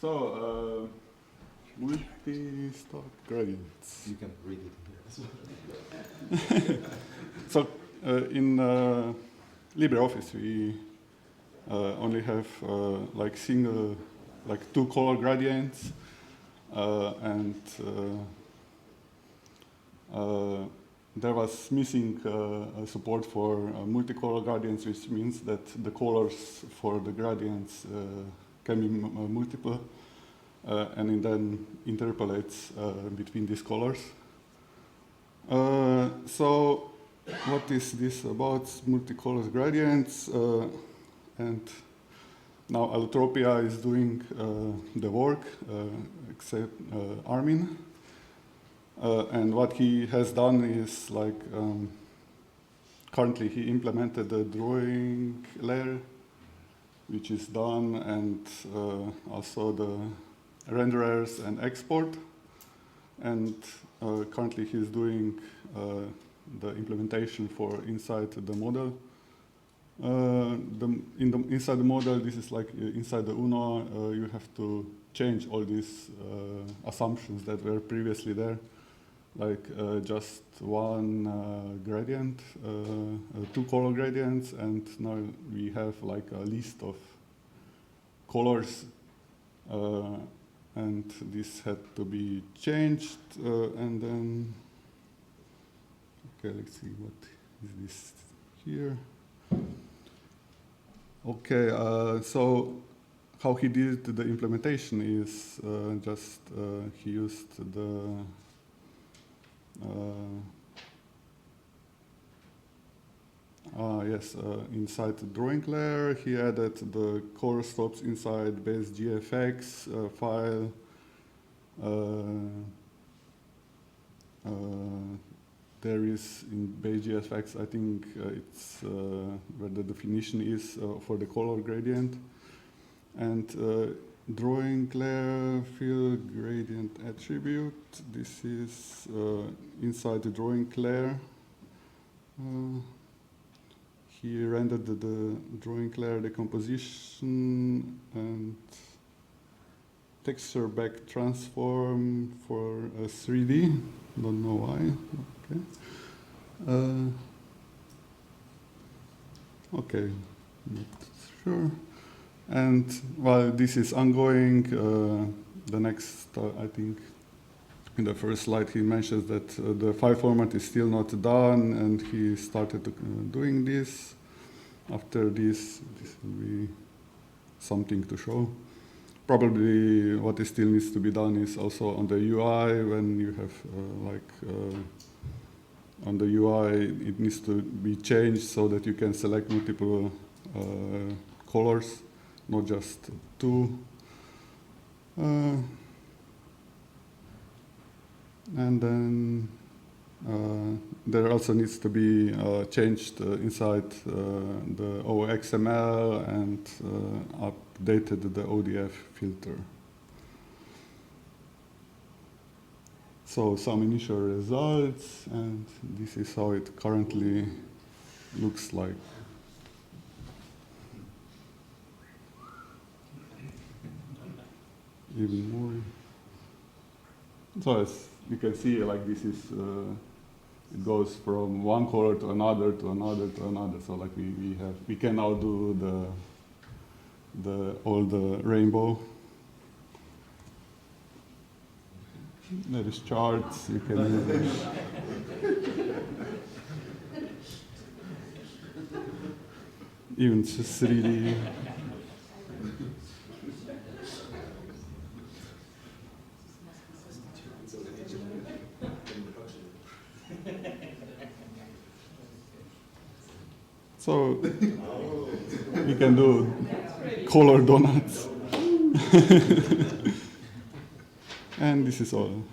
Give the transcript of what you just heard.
So, multi-stock gradients. You can read it here. So, in LibreOffice, we only have like two color gradients, and there was missing support for multicolor gradients, which means that the colors for the gradients can be multiple, and it then interpolates between these colors. So what is this about multicolor gradients? And now Allotropia is doing the work, except Armin. And what he has done is like, currently he implemented the drawing layer, which is done, and also the renderers and export. And currently he's doing the implementation for inside the model. Inside the model, this is like inside the UNO, you have to change all these assumptions that were previously there, like just one gradient, two color gradients, and now we have like a list of colors, and this had to be changed, and then, okay, let's see, what is this here? Okay, so how he did the implementation is just he used the inside the drawing layer, he added the color stops inside base GFX file. There is in base GFX, I think it's where the definition is for the color gradient. And drawing layer fill gradient attribute. This is inside the drawing layer. He rendered the drawing layer decomposition and texture back transform for 3D. Don't know why. Okay. Okay, not sure. And while this is ongoing, the next, I think, in the first slide, he mentions that the file format is still not done, and he started doing this. After this will be something to show. Probably what still needs to be done is also on the UI, when you have on the UI, it needs to be changed so that you can select multiple colors, not just two. And then there also needs to be changed inside the OXML and updated the ODF filter. So some initial results, and this is how it currently looks like. Even more. So as you can see, like this is, it goes from one color to another to another to another. So like we can now do all the rainbow. There is charts, you can even 3D. So you can do color donuts. And this is all.